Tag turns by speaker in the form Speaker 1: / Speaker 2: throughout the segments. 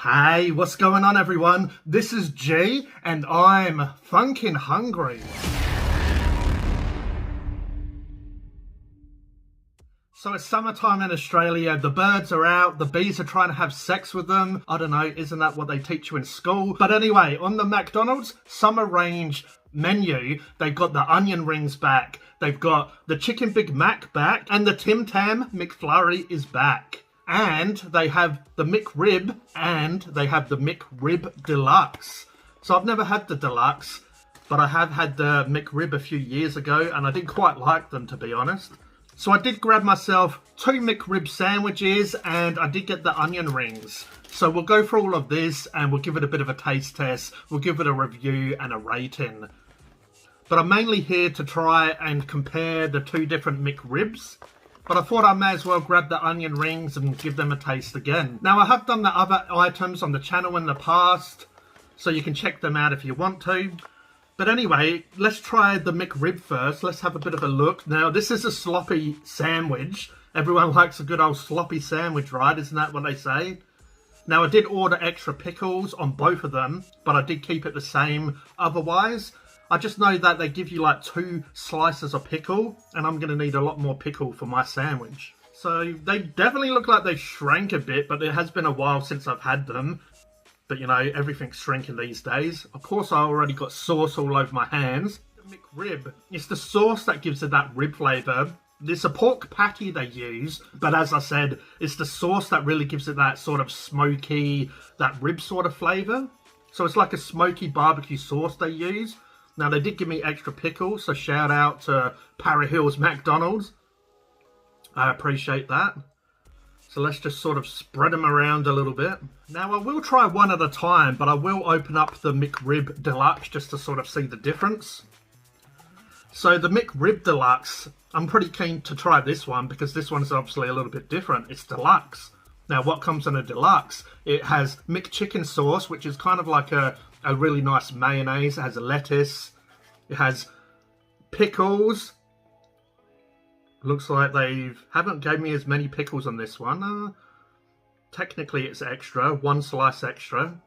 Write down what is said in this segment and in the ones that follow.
Speaker 1: Hey, what's going on everyone? This is G and I'm Phunken hungry. So it's summertime in Australia, the birds are out, the bees are trying to have sex with them. I don't know, isn't that what they teach you in school? But anyway, on the McDonald's summer range menu, they've got the onion rings back, they've got the chicken Big Mac back, and the Tim Tam McFlurry is back. And they have the McRib, and they have the MCRIB Deluxe. So I've never had the Deluxe, but I have had the McRib a few years ago, and I did quite like them, to be honest. So I did grab myself 2 McRib sandwiches, and I did get the onion rings. So we'll go through all of this, and we'll give it a bit of a taste test. We'll give it a review and a rating. But I'm mainly here to try and compare the 2 different McRibs. But I thought I may as well grab the onion rings and give them a taste again. Now, I have done the other items on the channel in the past, so you can check them out if you want to. But anyway, let's try the McRib first. Let's have a bit of a look. Now, this is a sloppy sandwich. Everyone likes a good old sloppy sandwich, right? Isn't that what they say? Now, I did order extra pickles on both of them, but I did keep it the same otherwise. I just know that they give you like 2 slices of pickle, and I'm going to need a lot more pickle for my sandwich. So they definitely look like they shrank a bit, but it has been a while since I've had them. But you know, everything's shrinking these days. Of course, I already got sauce all over my hands. The McRib, it's the sauce that gives it that rib flavour. It's a pork patty they use, but as I said, it's the sauce that really gives it that sort of smoky, that rib sort of flavour. So it's like a smoky barbecue sauce they use. Now, they did give me extra pickles, so shout out to Para Hills McDonald's. I appreciate that. So let's just sort of spread them around a little bit. Now, I will try one at a time, but I will open up the MCRIB Deluxe just to sort of see the difference. So the MCRIB Deluxe, I'm pretty keen to try this one because this one's obviously a little bit different. It's deluxe. Now, what comes in a deluxe? It has McChicken sauce, which is kind of like a really nice mayonnaise. It has a lettuce. It has pickles. Looks like they haven't gave me as many pickles on this one. Technically, it's extra. 1 slice extra.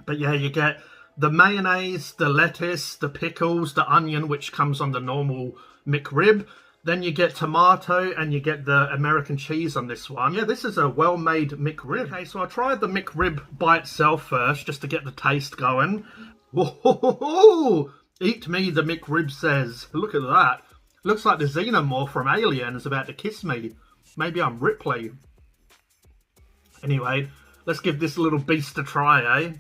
Speaker 1: But yeah, you get the mayonnaise, the lettuce, the pickles, the onion, which comes on the normal McRib. Then you get tomato and you get the American cheese on this one. Yeah, this is a well-made McRib. Okay, so I tried the McRib by itself first, just to get the taste going. Whoa! Eat me, the McRib says. Look at that. Looks like the xenomorph from Alien is about to kiss me. Maybe I'm Ripley. Anyway, let's give this little beast a try, eh?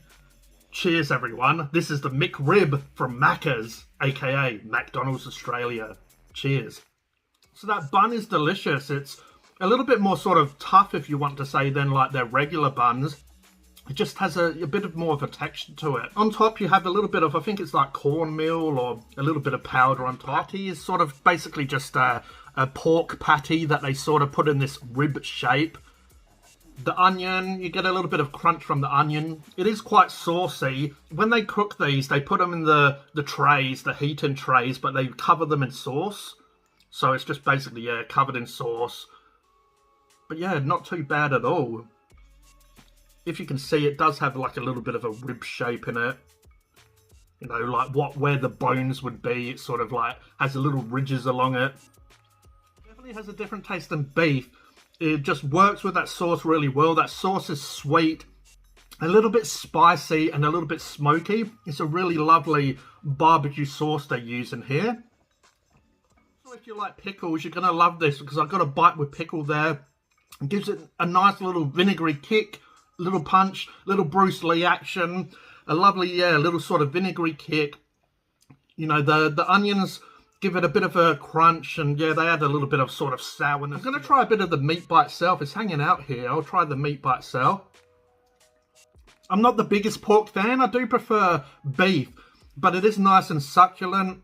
Speaker 1: Cheers, everyone. This is the McRib from Macca's, aka McDonald's Australia. Cheers. So that bun is delicious. It's a little bit more sort of tough, if you want to say, than like their regular buns. It just has a bit of more of a texture to it. On top, you have a little bit of, I think it's like cornmeal or a little bit of powder on top. Patty is sort of basically just a pork patty that they sort of put in this rib shape. The onion, you get a little bit of crunch from the onion. It is quite saucy. When they cook these, they put them in the trays, the heat-in trays, but they cover them in sauce. So it's just basically, yeah, covered in sauce. But yeah, not too bad at all. If you can see, it does have like a little bit of a rib shape in it. You know, like where the bones would be. It sort of like has a little ridges along it. Definitely has a different taste than beef. It just works with that sauce really well. That sauce is sweet, a little bit spicy and a little bit smoky. It's a really lovely barbecue sauce they use in here. If you like pickles, you're going to love this because I've got a bite with pickle there. It gives it a nice little vinegary kick, little punch, little Bruce Lee action, a lovely, yeah, little sort of vinegary kick. You know, the onions give it a bit of a crunch, and yeah, they add a little bit of sort of sourness. I'm going to try a bit of the meat by itself. It's hanging out here. I'll try the meat by itself. I'm not the biggest pork fan. I do prefer beef, but it is nice and succulent.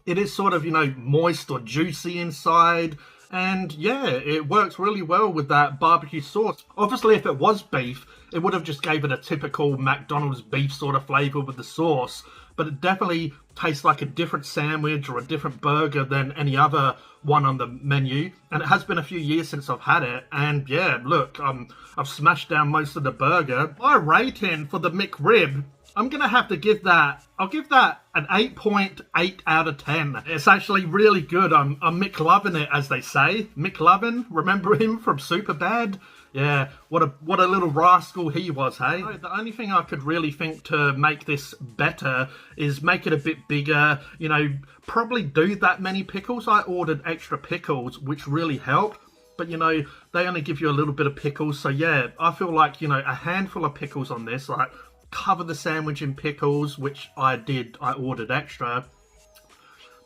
Speaker 1: It is sort of, you know, moist or juicy inside. And yeah, it works really well with that barbecue sauce. Obviously, if it was beef, it would have just gave it a typical McDonald's beef sort of flavour with the sauce. But it definitely tastes like a different sandwich or a different burger than any other one on the menu. And it has been a few years since I've had it. And yeah, look, I've smashed down most of the burger. My rating for the McRib, I'm going to have to give that, I'll give that an 8.8 out of 10. It's actually really good. I'm McLovin' it, as they say. McLovin, remember him from Superbad? Yeah, what a little rascal he was, hey? The only thing I could really think to make this better is make it a bit bigger, you know, probably do that many pickles. I ordered extra pickles, which really helped. But, you know, they only give you a little bit of pickles. So, yeah, I feel like, you know, a handful of pickles on this, like, cover the sandwich in pickles, which I did. I ordered extra.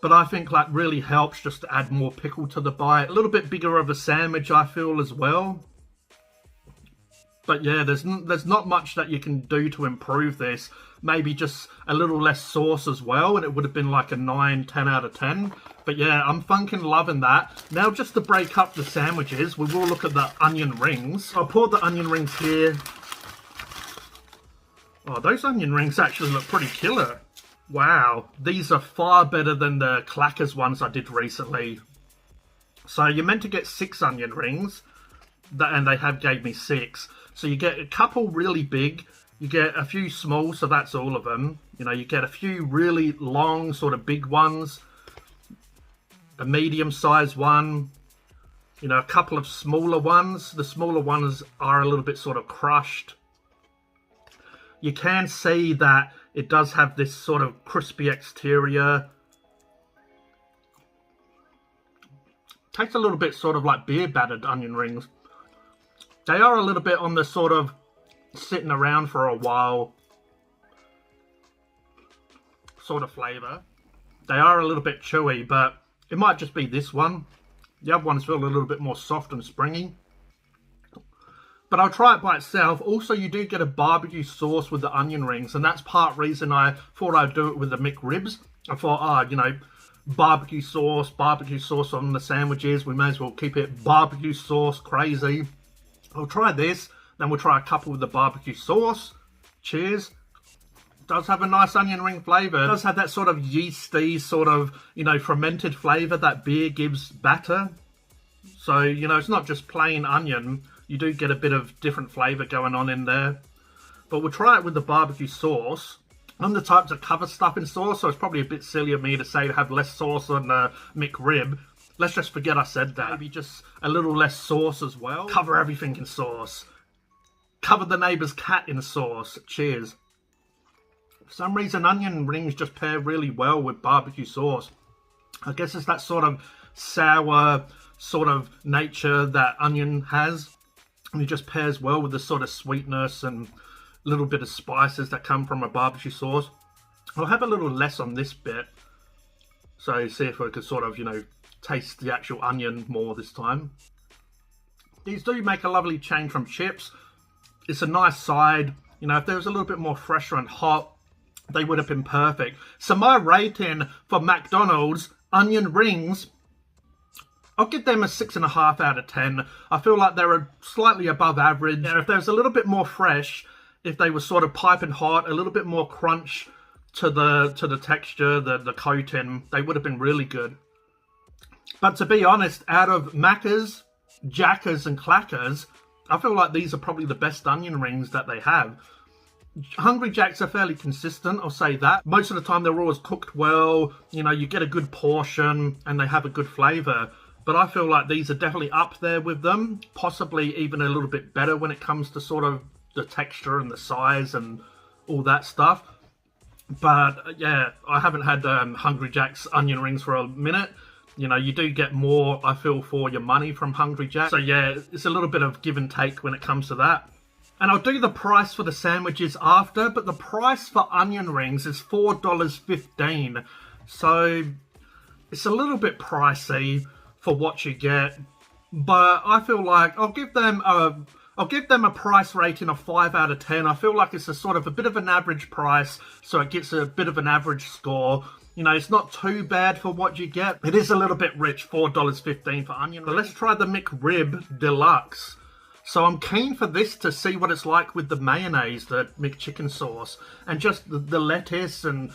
Speaker 1: But I think that really helps just to add more pickle to the bite. A little bit bigger of a sandwich, I feel, as well. But yeah, there's not much that you can do to improve this. Maybe just a little less sauce as well, and it would have been like a 9, 10 out of 10. But yeah, I'm funkin' loving that. Now, just to break up the sandwiches, we will look at the onion rings. I poured the onion rings here. Oh, those onion rings actually look pretty killer. Wow, these are far better than the Clackers ones I did recently. So you're meant to get 6 onion rings, and they have gave me 6. So you get a couple really big, you get a few small, so that's all of them. You know, you get a few really long, sort of big ones, a medium-sized one, you know, a couple of smaller ones. The smaller ones are a little bit sort of crushed. You can see that it does have this sort of crispy exterior. Tastes a little bit sort of like beer battered onion rings. They are a little bit on the sort of sitting around for a while sort of flavour. They are a little bit chewy, but it might just be this one. The other ones feel a little bit more soft and springy. But I'll try it by itself. Also, you do get a barbecue sauce with the onion rings, and that's part reason I thought I'd do it with the McRibs. I thought, you know, barbecue sauce on the sandwiches. We may as well keep it barbecue sauce crazy. I'll try this, then we'll try a couple with the barbecue sauce. Cheers. It does have a nice onion ring flavour. It does have that sort of yeasty, sort of, you know, fermented flavour that beer gives batter. So, you know, it's not just plain onion. You do get a bit of different flavour going on in there. But we'll try it with the barbecue sauce. I'm the type to cover stuff in sauce, so it's probably a bit silly of me to say to have less sauce on the McRib. Let's just forget I said that. Maybe just a little less sauce as well. Cover everything in sauce. Cover the neighbour's cat in sauce. Cheers. For some reason, onion rings just pair really well with barbecue sauce. I guess it's that sort of sour sort of nature that onion has. And it just pairs well with the sort of sweetness and little bit of spices that come from a barbecue sauce. I'll have a little less on this bit. So see if we could sort of, you know, taste the actual onion more this time. These do make a lovely change from chips. It's a nice side. You know, if there was a little bit more fresher and hot, they would have been perfect. So my rating for McDonald's onion rings, I'll give them a 6.5 out of 10. I feel like they're slightly above average. And if there was a little bit more fresh, if they were sort of piping hot, a little bit more crunch to the texture, the coating, they would have been really good. But to be honest, out of Macca's, Jackers and Clackers, I feel like these are probably the best onion rings that they have. Hungry Jacks are fairly consistent, I'll say that. Most of the time they're always cooked well, you know, you get a good portion and they have a good flavour. But I feel like these are definitely up there with them, possibly even a little bit better when it comes to sort of the texture and the size and all that stuff. But yeah, I haven't had Hungry Jack's onion rings for a minute. You know, you do get more, I feel, for your money from Hungry Jack. So yeah, it's a little bit of give and take when it comes to that. And I'll do the price for the sandwiches after, but the price for onion rings is $4.15. So it's a little bit pricey for what you get. But I feel like I'll give them a price rating of 5 out of 10. I feel like it's a sort of a bit of an average price, so it gets a bit of an average score. You You know, it's not too bad for what you get. It is a little bit rich, $4.15 for onion. But let's try the McRib Deluxe. So I'm keen for this to see what it's like with the mayonnaise, the McChicken sauce, and just the lettuce and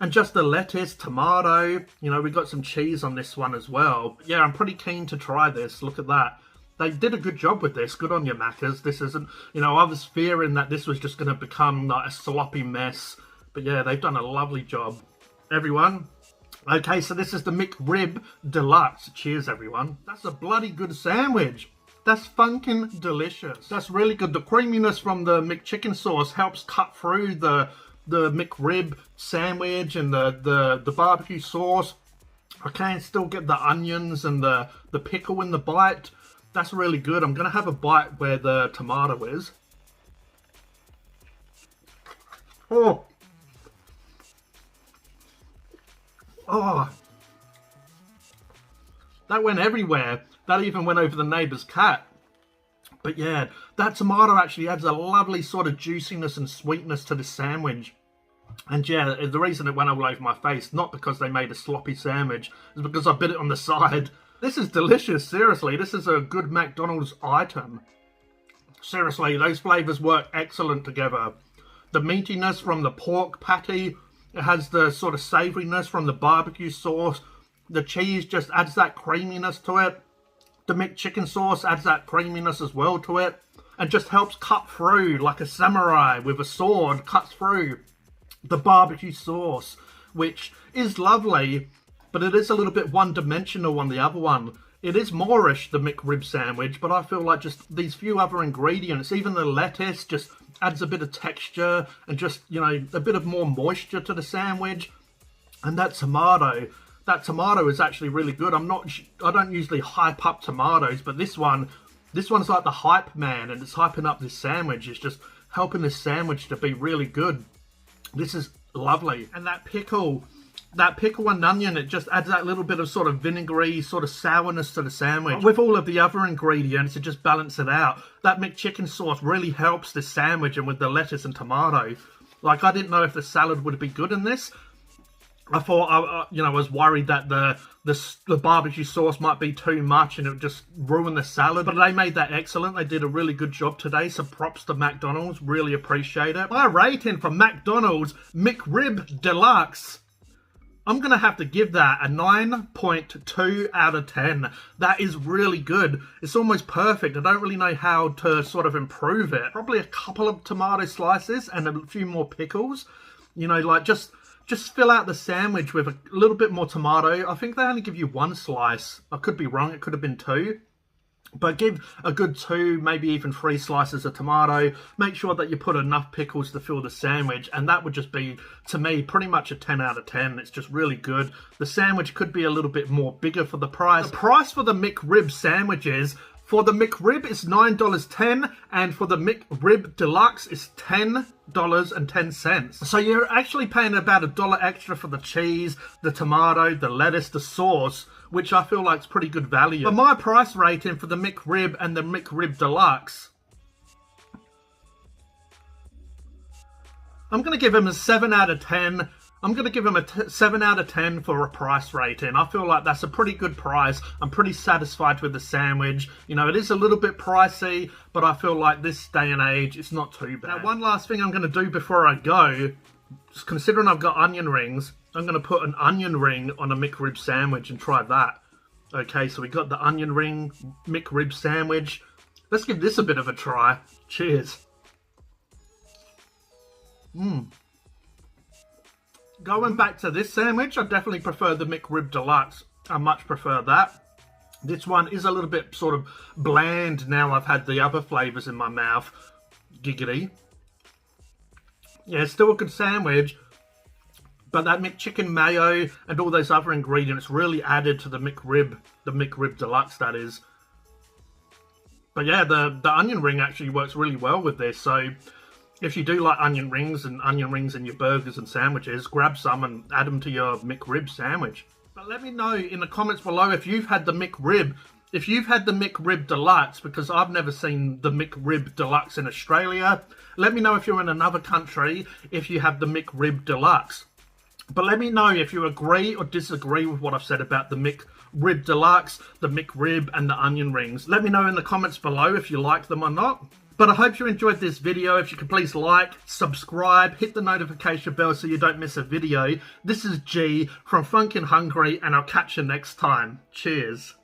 Speaker 1: just the lettuce, tomato. You know, we got some cheese on this one as well. Yeah, I'm pretty keen to try this. Look at that. They did a good job with this. Good on you, Maccas. This isn't, you know, I was fearing that this was just going to become like a sloppy mess. But yeah, they've done a lovely job. Everyone. Okay, so this is the McRib Deluxe. Cheers, everyone. That's a bloody good sandwich. That's Phunken delicious. That's really good. The creaminess from the McChicken sauce helps cut through the McRib sandwich and the barbecue sauce. I can still get the onions and the pickle in the bite. That's really good. I'm going to have a bite where the tomato is. Oh. Oh. That went everywhere. That even went over the neighbour's cat. But yeah, that tomato actually adds a lovely sort of juiciness and sweetness to the sandwich. And yeah, the reason it went all over my face, not because they made a sloppy sandwich, is because I bit it on the side. This is delicious, seriously. This is a good McDonald's item. Seriously, those flavours work excellent together. The meatiness from the pork patty, it has the sort of savouriness from the barbecue sauce. The cheese just adds that creaminess to it. The McChicken sauce adds that creaminess as well to it. And just helps cut through like a samurai with a sword, cuts through the barbecue sauce, which is lovely, but it is a little bit one-dimensional on the other one. It is moreish, the McRib sandwich, but I feel like just these few other ingredients, even the lettuce, just adds a bit of texture and just, you know, a bit of more moisture to the sandwich. And that tomato is actually really good. I don't usually hype up tomatoes, but this one's like the hype man, and it's hyping up this sandwich. It's just helping this sandwich to be really good. This is lovely. And that pickle and onion, it just adds that little bit of sort of vinegary, sort of sourness to the sandwich. With all of the other ingredients, it just balance it out. That McChicken sauce really helps this sandwich, and with the lettuce and tomato. Like, I didn't know if the salad would be good in this. I thought, you know, I was worried that the barbecue sauce might be too much and it would just ruin the salad. But they made that excellent. They did a really good job today. So props to McDonald's. Really appreciate it. My rating for McDonald's McRib Deluxe, I'm going to have to give that a 9.2 out of 10. That is really good. It's almost perfect. I don't really know how to sort of improve it. Probably a couple of tomato slices and a few more pickles. You know, like just fill out the sandwich with a little bit more tomato. I think they only give you one slice. I could be wrong. It could have been two. But give a good 2, maybe even 3 slices of tomato. Make sure that you put enough pickles to fill the sandwich. And that would just be, to me, pretty much a 10 out of 10. It's just really good. The sandwich could be a little bit more bigger for the price. The price for the McRib sandwiches, for the McRib is $9.10, and for the McRib Deluxe is $10.10. So you're actually paying about $1 extra for the cheese, the tomato, the lettuce, the sauce, which I feel like is pretty good value. But my price rating for the McRib and the McRib Deluxe, I'm going to give him a 7 out of 10. I'm going to give him a 7 out of 10 for a price rating. I feel like that's a pretty good price. I'm pretty satisfied with the sandwich. You know, it is a little bit pricey, but I feel like this day and age, it's not too bad. Now, one last thing I'm going to do before I go, just considering I've got onion rings, I'm going to put an onion ring on a McRib sandwich and try that. Okay, so we got the onion ring McRib sandwich. Let's give this a bit of a try. Cheers. Going back to this sandwich, I definitely prefer the McRib Deluxe. I much prefer that. This one is a little bit sort of bland now I've had the other flavours in my mouth. Giggity. Yeah, it's still a good sandwich, but that McChicken mayo and all those other ingredients really added to the McRib Deluxe, that is. But yeah, the onion ring actually works really well with this, so if you do like onion rings in your burgers and sandwiches, grab some and add them to your McRib sandwich. But let me know in the comments below if you've had the McRib. If you've had the McRib Deluxe, because I've never seen the McRib Deluxe in Australia. Let me know if you're in another country, if you have the McRib Deluxe. But let me know if you agree or disagree with what I've said about the MCRIB Deluxe, the McRib, and the onion rings. Let me know in the comments below if you like them or not. But I hope you enjoyed this video. If you could please like, subscribe, hit the notification bell so you don't miss a video. This is G from Phunken Hungry, and I'll catch you next time. Cheers.